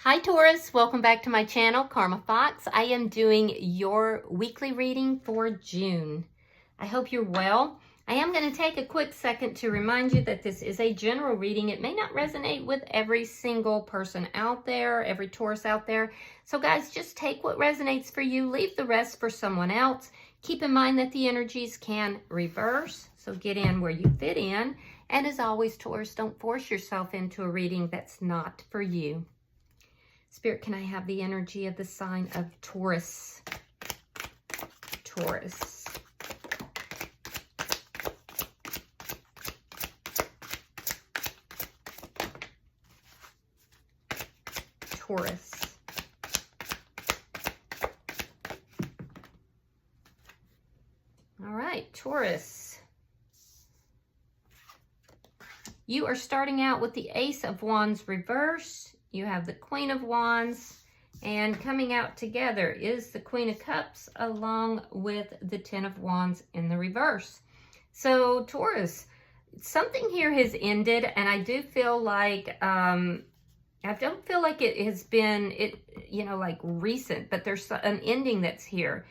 Hi Taurus, welcome back to my channel, Karma Fox. I am doing your weekly reading for June. I hope you're well. I am going to take a quick second to remind you that this is a general reading. It may not resonate with every single person out there, every Taurus out there. So guys, just take what resonates for you, leave the rest for someone else. Keep in mind that the energies can reverse, so get in where you fit in. And as always, Taurus, don't force yourself into a reading that's not for you. Spirit, can I have the energy of the sign of Taurus? Taurus. Taurus. All right, Taurus. You are starting out with the Ace of Wands reverse. You have the Queen of Wands, and coming out together is the Queen of Cups along with the Ten of Wands in the reverse. So Taurus, something here has ended, and I do feel like I don't feel like it has been like recent, but there's an ending that's here.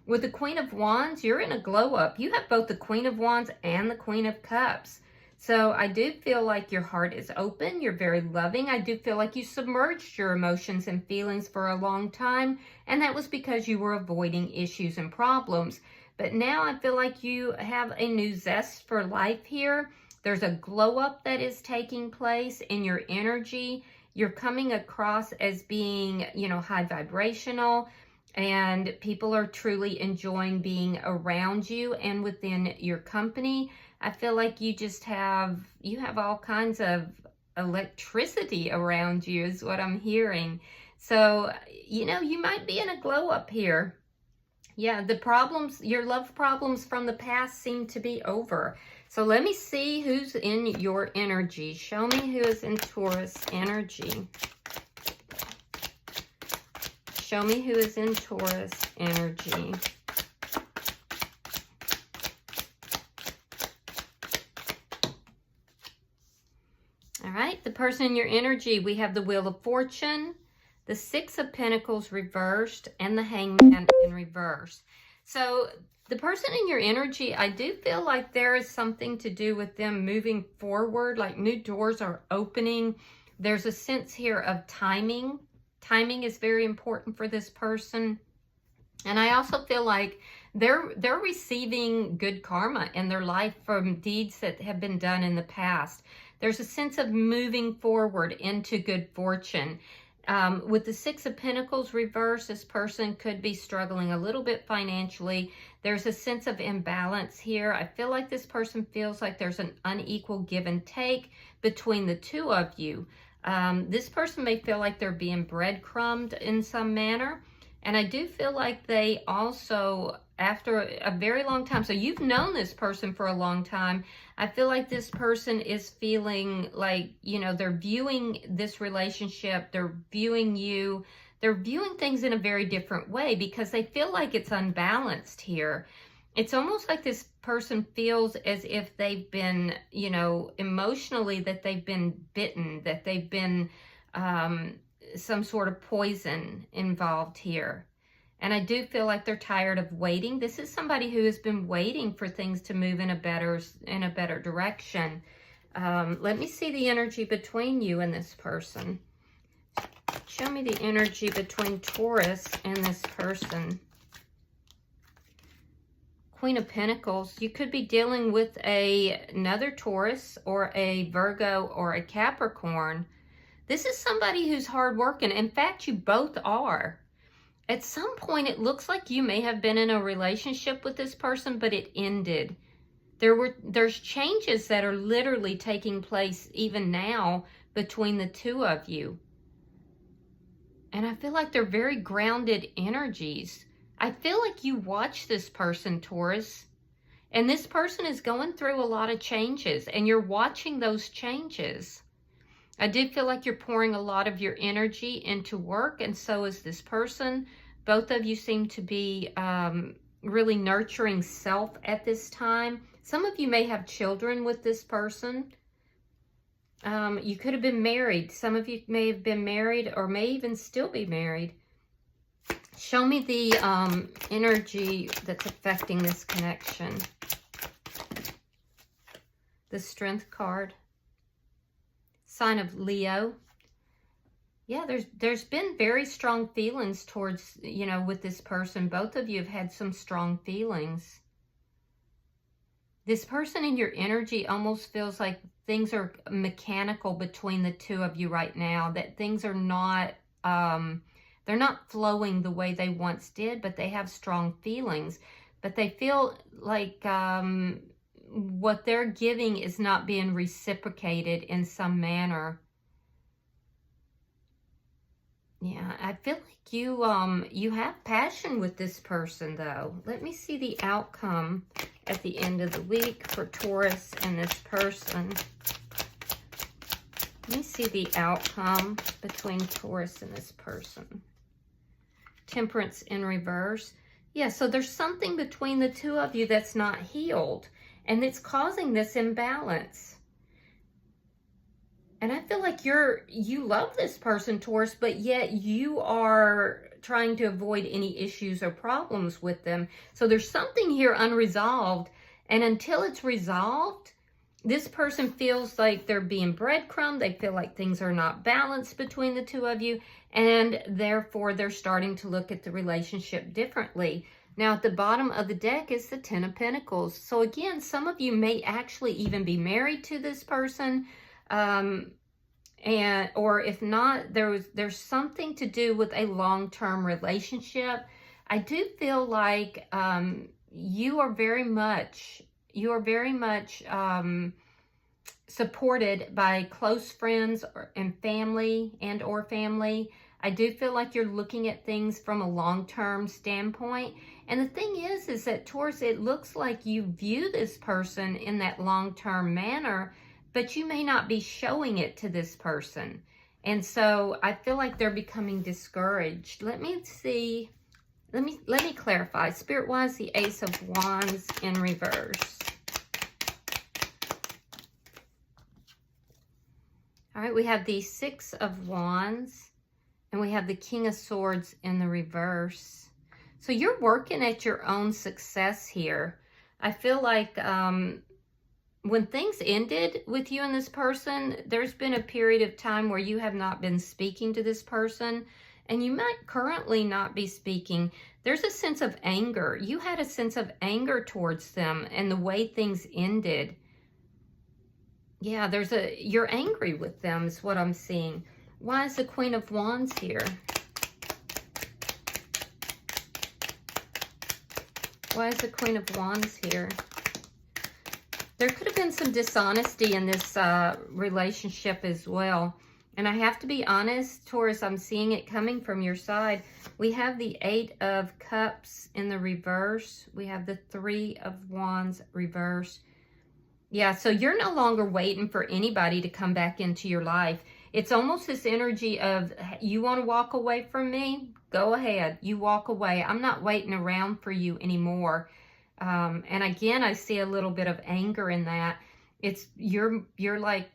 With the Queen of Wands, you're in a glow up. You have both the Queen of Wands and the Queen of Cups. So I do feel like your heart is open. You're very loving. I do feel like you submerged your emotions and feelings for a long time, and that was because you were avoiding issues and problems. But now I feel like you have a new zest for life here. There's a glow up that is taking place in your energy. You're coming across as being, high vibrational, and people are truly enjoying being around you and within your company. I feel like you have all kinds of electricity around you is what I'm hearing. So, you might be in a glow up here. Yeah, your love problems from the past seem to be over. So let me see who's in your energy. Show me who is in Taurus energy. Show me who is in Taurus energy. All right, the person in your energy, we have the Wheel of Fortune, the Six of Pentacles reversed, and the Hangman in reverse. So the person in your energy, I do feel like there is something to do with them moving forward, like new doors are opening. There's a sense here of timing. Timing is very important for this person. And I also feel like they're receiving good karma in their life from deeds that have been done in the past. There's a sense of moving forward into good fortune. With the Six of Pentacles reversed, this person could be struggling a little bit financially. There's a sense of imbalance here. I feel like this person feels like there's an unequal give and take between the two of you. This person may feel like they're being breadcrumbed in some manner. And I do feel like they also, after a very long time, so you've known this person for a long time, I feel like this person is feeling like, they're viewing this relationship, they're viewing you, they're viewing things in a very different way because they feel like it's unbalanced here. It's almost like this person feels as if they've been, emotionally that they've been bitten, that they've been some sort of poison involved here. And I do feel like they're tired of waiting. This is somebody who has been waiting for things to move in a better direction. Let me see the energy between you and this person. Show me the energy between Taurus and this person. Queen of Pentacles. You could be dealing with another Taurus or a Virgo or a Capricorn. This is somebody who's hardworking. In fact, you both are. At some point, it looks like you may have been in a relationship with this person, but it ended. There's changes that are literally taking place even now between the two of you. And I feel like they're very grounded energies. I feel like you watch this person, Taurus, and this person is going through a lot of changes, and you're watching those changes. I do feel like you're pouring a lot of your energy into work, and so is this person. Both of you seem to be really nurturing self at this time. Some of you may have children with this person. You could have been married. Some of you may have been married or may even still be married. Show me the energy that's affecting this connection. The Strength card. Sign of Leo. Yeah, there's been very strong feelings towards, you know, with this person. Both of you have had some strong feelings. This person in your energy almost feels like things are mechanical between the two of you right now, that things are not, they're not flowing the way they once did, but they have strong feelings. But they feel like what they're giving is not being reciprocated in some manner. Yeah, I feel like you have passion with this person, though. Let me see the outcome at the end of the week for Taurus and this person. Let me see the outcome between Taurus and this person. Temperance in reverse. Yeah, so there's something between the two of you that's not healed, and it's causing this imbalance. And I feel like you love this person, Taurus, but yet you are trying to avoid any issues or problems with them. So there's something here unresolved. And until it's resolved, this person feels like they're being breadcrumbed. They feel like things are not balanced between the two of you. And therefore, they're starting to look at the relationship differently. Now, at the bottom of the deck is the Ten of Pentacles. So again, some of you may actually even be married to this person. Or if not, there's something to do with a long-term relationship. I do feel like you are very much supported by close friends and family or family. I do feel like you're looking at things from a long-term standpoint. And the thing is that Taurus, it looks like you view this person in that long-term manner, but you may not be showing it to this person. And so I feel like they're becoming discouraged. Let me see. Let me clarify. Spirit-wise, the Ace of Wands in reverse. All right, we have the Six of Wands, and we have the King of Swords in the reverse. So you're working at your own success here. I feel like when things ended with you and this person, there's been a period of time where you have not been speaking to this person, and you might currently not be speaking. There's a sense of anger. You had a sense of anger towards them and the way things ended. Yeah, you're angry with them is what I'm seeing. Why is the Queen of Wands here? Why is the Queen of Wands here? There could have been some dishonesty in this relationship as well. And I have to be honest, Taurus, I'm seeing it coming from your side. We have the Eight of Cups in the reverse. We have the Three of Wands reverse. Yeah, so you're no longer waiting for anybody to come back into your life. It's almost this energy of, you want to walk away from me? Go ahead. You walk away. I'm not waiting around for you anymore. And again, I see a little bit of anger in that. You're like,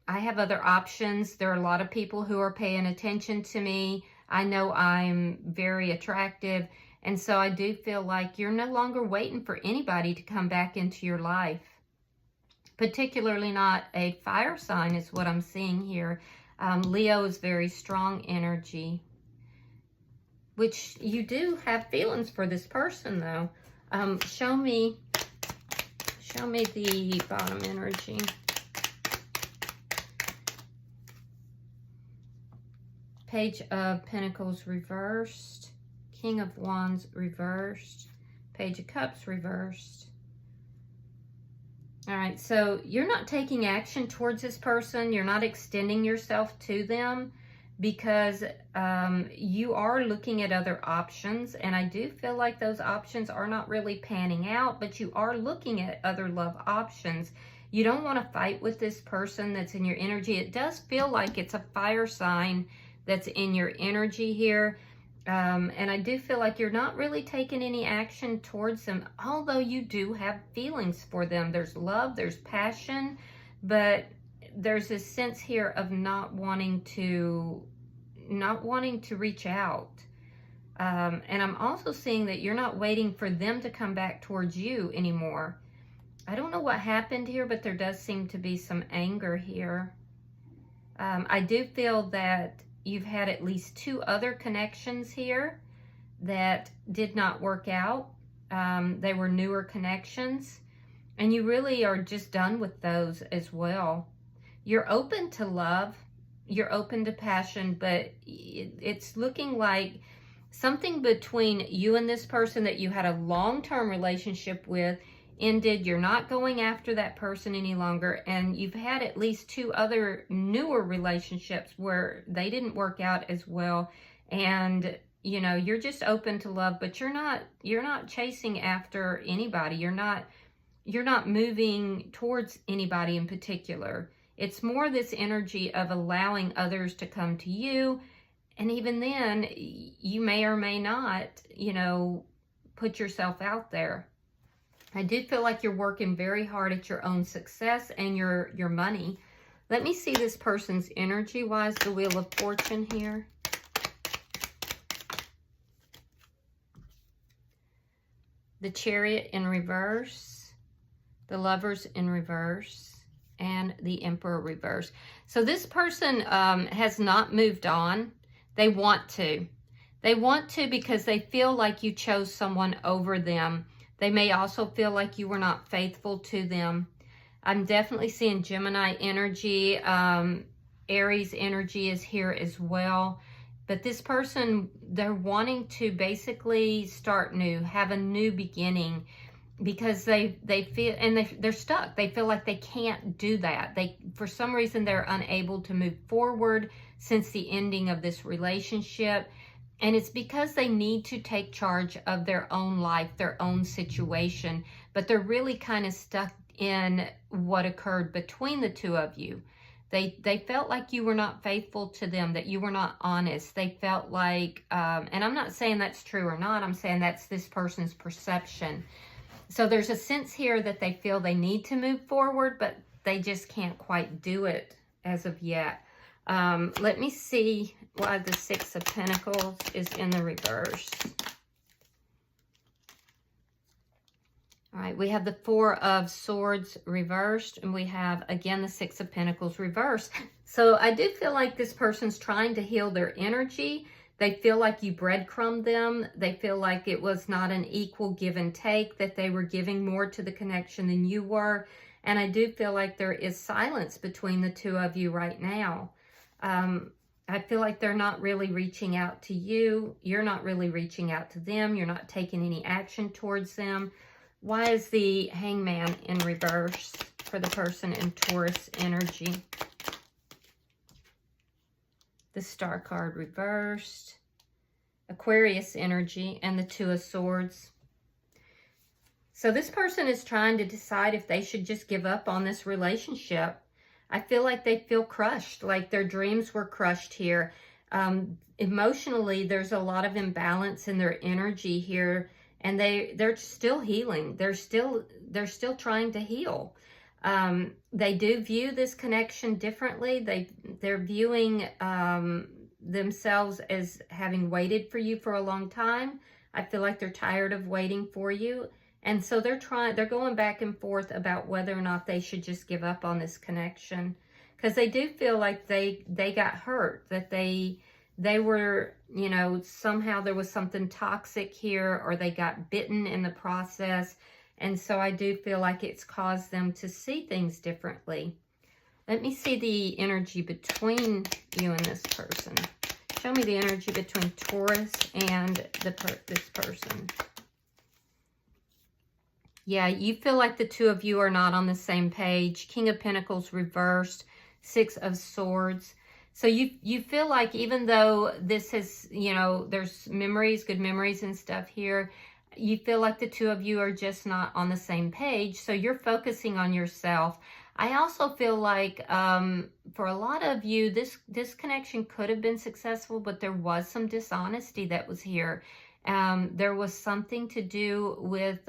I have other options. There are a lot of people who are paying attention to me. I know I'm very attractive. And so I do feel like you're no longer waiting for anybody to come back into your life. Particularly not a fire sign is what I'm seeing here. Leo is very strong energy, which you do have feelings for this person though. Show me the bottom energy. Page of Pentacles reversed. King of Wands reversed. Page of Cups reversed. All right, so you're not taking action towards this person. You're not extending yourself to them because you are looking at other options. And I do feel like those options are not really panning out, but you are looking at other love options. You don't want to fight with this person that's in your energy. It does feel like it's a fire sign that's in your energy here. And I do feel like you're not really taking any action towards them, although you do have feelings for them. There's love, there's passion, but there's this sense here of not wanting to reach out. And I'm also seeing that you're not waiting for them to come back towards you anymore. I don't know what happened here, but there does seem to be some anger here. I do feel that you've had at least 2 other connections here that did not work out. They were newer connections, and you really are just done with those as well. You're open to love, you're open to passion, but it's looking like something between you and this person that you had a long-term relationship with ended. You're not going after that person any longer, and you've had at least 2 other newer relationships where they didn't work out as well, and you know, you're just open to love, but you're not chasing after anybody. You're not moving towards anybody in particular. It's more this energy of allowing others to come to you, and even then you may or may not, you know, put yourself out there. I do feel like you're working very hard at your own success and your money. Let me see this person's energy-wise, the Wheel of Fortune here. The Chariot in reverse, the Lovers in reverse, and the Emperor reverse. So this person has not moved on. They want to. They want to because they feel like you chose someone over them. They may also feel like you were not faithful to them. I'm definitely seeing Gemini energy. Aries energy is here as well. But this person, they're wanting to basically start new, have a new beginning, because they feel, and they're stuck. They feel like they can't do that. For some reason, they're unable to move forward since the ending of this relationship. And it's because they need to take charge of their own life, their own situation. But they're really kind of stuck in what occurred between the 2 of you. They felt like you were not faithful to them, that you were not honest. They felt like, and I'm not saying that's true or not, I'm saying that's this person's perception. So there's a sense here that they feel they need to move forward, but they just can't quite do it as of yet. Let me see why the 6 of Pentacles is in the reverse. All right, we have the 4 of Swords reversed, and we have, again, the 6 of Pentacles reversed. So I do feel like this person's trying to heal their energy. They feel like you breadcrumbed them. They feel like it was not an equal give and take, that they were giving more to the connection than you were. And I do feel like there is silence between the 2 of you right now. I feel like they're not really reaching out to you. You're not really reaching out to them. You're not taking any action towards them. Why is the Hangman in reverse for the person in Taurus energy? The Star card reversed. Aquarius energy and the 2 of Swords. So this person is trying to decide if they should just give up on this relationship. I feel like they feel crushed, like their dreams were crushed here. Emotionally, there's a lot of imbalance in their energy here. And they're still healing. They're still trying to heal. They do view this connection differently. They're viewing themselves as having waited for you for a long time. I feel like they're tired of waiting for you. And so they're going back and forth about whether or not they should just give up on this connection. Because they do feel like they got hurt, that they were, you know, somehow there was something toxic here, or they got bitten in the process. And so I do feel like it's caused them to see things differently. Let me see the energy between you and this person. Show me the energy between Taurus and this person. Yeah, you feel like the 2 of you are not on the same page. King of Pentacles reversed, 6 of Swords. So you feel like, even though this has, you know, there's memories, good memories and stuff here, you feel like the 2 of you are just not on the same page. So you're focusing on yourself. I also feel like for a lot of you, this connection could have been successful, but there was some dishonesty that was here. There was something to do with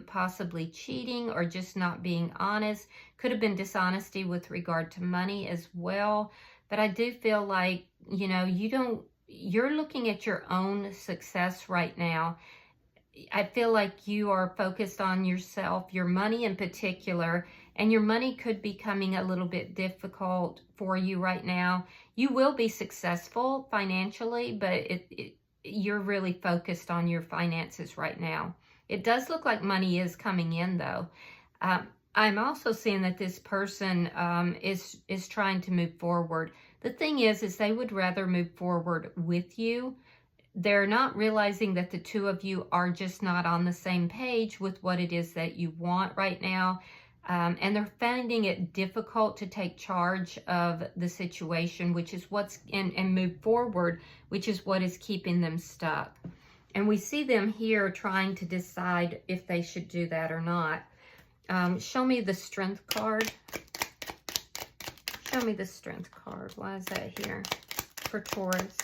possibly cheating or just not being honest. Could have been dishonesty with regard to money as well. But I do feel like, you know, you're looking at your own success right now. I feel like you are focused on yourself, your money in particular, and your money could be coming a little bit difficult for you right now. You will be successful financially, but you're really focused on your finances right now. It does look like money is coming in, though. I'm also seeing that this person is trying to move forward. The thing is they would rather move forward with you. They're not realizing that the two of you are just not on the same page with what it is that you want right now. And they're finding it difficult to take charge of the situation, which is and move forward, which is what is keeping them stuck. And we see them here trying to decide if they should do that or not. Show me the Strength card. Show me the Strength card. Why is that here for Taurus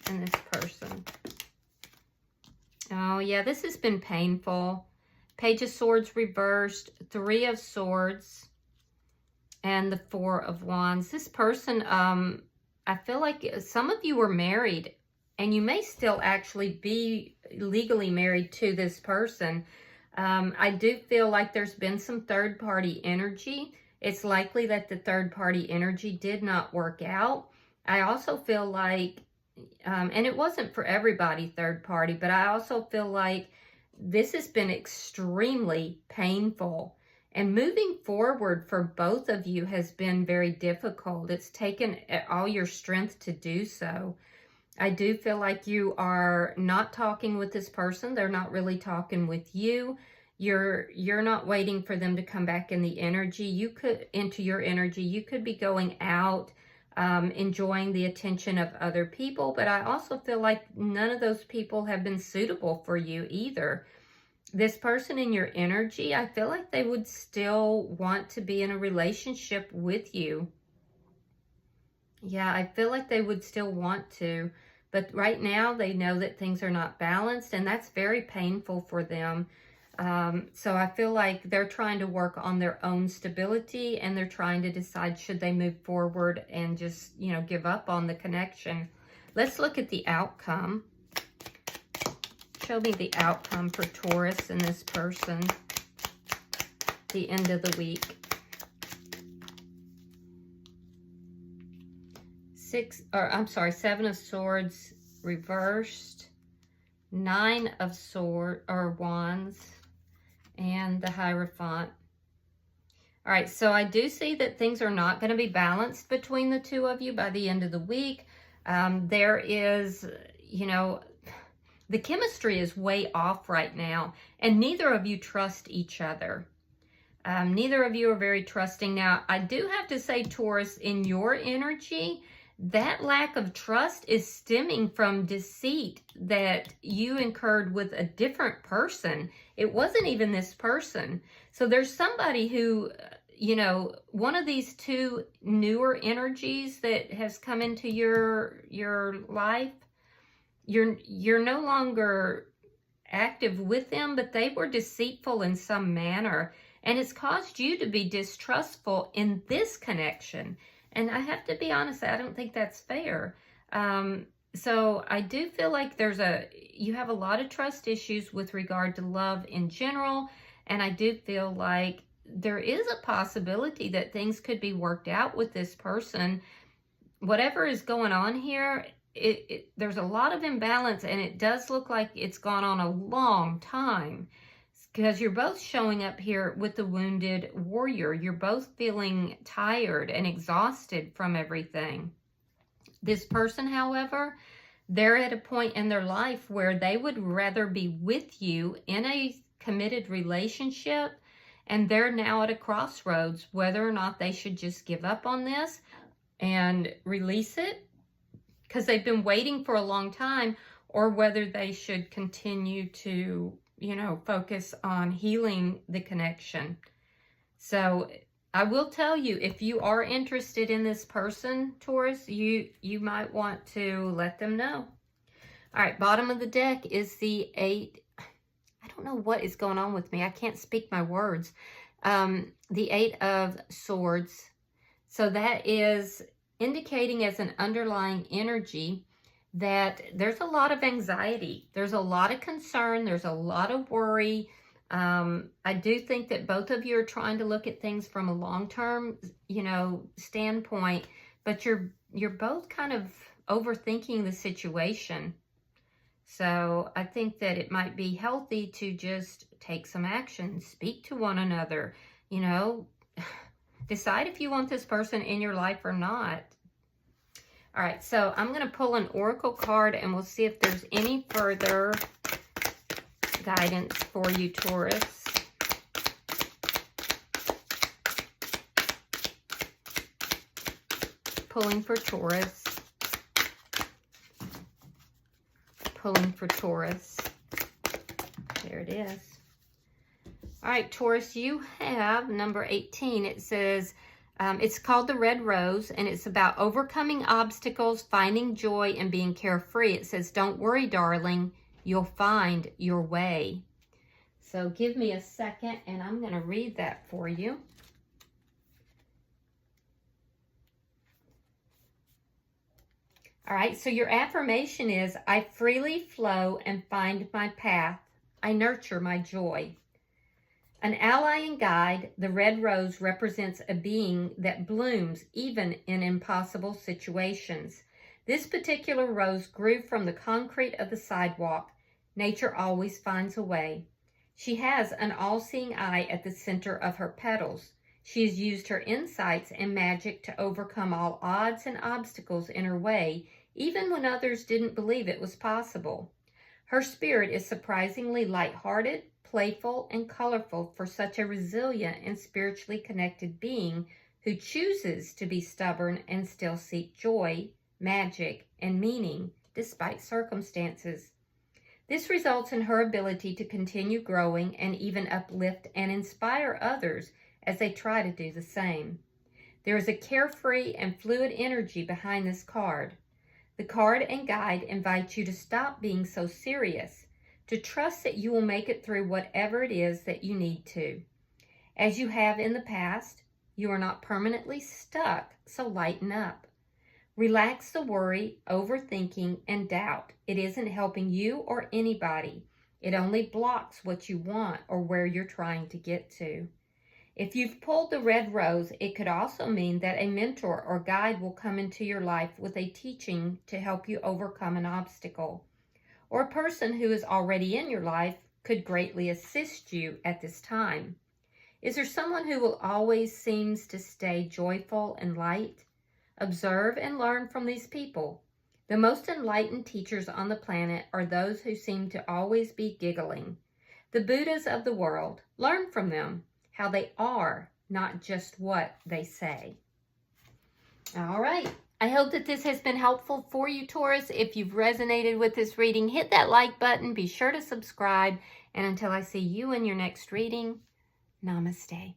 and this person? Oh, yeah, this has been painful. Page of Swords reversed, Three of Swords, and the Four of Wands. This person, I feel like some of you were married, and you may still actually be legally married to this person. I do feel like there's been some third-party energy. It's likely that the third-party energy did not work out. I also feel like, and it wasn't for everybody third-party, but I also feel like this has been extremely painful, and moving forward for both of you has been very difficult. It's taken all your strength to do so. I do feel like you are not talking with this person. They're not really talking with you. You're not waiting for them to come back in the energy. Into your energy. You could be going out, enjoying the attention of other people, but I also feel like none of those people have been suitable for you either. This person in your energy, I feel like they would still want to be in a relationship with you. Yeah, I feel like they would still want to, but right now they know that things are not balanced, and that's very painful for them. So I feel like they're trying to work on their own stability, and they're trying to decide should they move forward and just, you know, give up on the connection. Let's look at the outcome. Show me the outcome for Taurus and this person, the end of the week. Seven of Swords reversed, Nine of Wands, and the Hierophant. All right, so I do see that things are not going to be balanced between the two of you by the end of the week. There is, you know, the chemistry is way off right now, and neither of you trust each other. Neither of you are very trusting. Now, I do have to say, Taurus, in your energy, that lack of trust is stemming from deceit that you incurred with a different person. It wasn't even this person. So there's somebody who, you know, one of these two newer energies that has come into your life, you're no longer active with them, but they were deceitful in some manner, and it's caused you to be distrustful in this connection. And I have to be honest, I don't think that's fair. So I do feel like you have a lot of trust issues with regard to love in general, and I do feel like there is a possibility that things could be worked out with this person. Whatever is going on here, there's a lot of imbalance, and it does look like it's gone on a long time, because you're both showing up here with the wounded warrior. You're both feeling tired and exhausted from everything. This person, however, they're at a point in their life where they would rather be with you in a committed relationship, and they're now at a crossroads whether or not they should just give up on this and release it, because they've been waiting for a long time, or whether they should continue to, you know, focus on healing the connection. So I will tell you, if you are interested in this person, Taurus, you might want to let them know. All right, bottom of the deck is the 8. I don't know what is going on with me. I can't speak my words. The 8 of Swords. So that is indicating as an underlying energy that there's a lot of anxiety. There's a lot of concern. There's a lot of worry. I do think that both of you are trying to look at things from a long-term, standpoint, but you're both kind of overthinking the situation. So I think that it might be healthy to just take some action, speak to one another, decide if you want this person in your life or not. All right, so I'm going to pull an oracle card and we'll see if there's any further guidance for you, Taurus. Pulling for Taurus. Pulling for Taurus. There it is. All right, Taurus, you have number 18. It says, it's called the Red Rose, and it's about overcoming obstacles, finding joy, and being carefree. It says, don't worry, darling, you'll find your way. So give me a second, and I'm going to read that for you. All right, so your affirmation is, I freely flow and find my path. I nurture my joy. An ally and guide, the red rose represents a being that blooms even in impossible situations. This particular rose grew from the concrete of the sidewalk. Nature always finds a way. She has an all-seeing eye at the center of her petals. She has used her insights and magic to overcome all odds and obstacles in her way, even when others didn't believe it was possible. Her spirit is surprisingly lighthearted, playful, and colorful for such a resilient and spiritually connected being who chooses to be stubborn and still seek joy, magic, and meaning despite circumstances. This results in her ability to continue growing and even uplift and inspire others as they try to do the same. There is a carefree and fluid energy behind this card. The card and guide invite you to stop being so serious, to trust that you will make it through whatever it is that you need to. As you have in the past, you are not permanently stuck, so lighten up. Relax the worry, overthinking, and doubt. It isn't helping you or anybody. It only blocks what you want or where you're trying to get to. If you've pulled the red rose, it could also mean that a mentor or guide will come into your life with a teaching to help you overcome an obstacle. Or a person who is already in your life could greatly assist you at this time. Is there someone who will always seems to stay joyful and light? Observe and learn from these people. The most enlightened teachers on the planet are those who seem to always be giggling. The Buddhas of the world. Learn from them how they are, not just what they say. All right. I hope that this has been helpful for you, Taurus. If you've resonated with this reading, hit that like button. Be sure to subscribe. And until I see you in your next reading, namaste.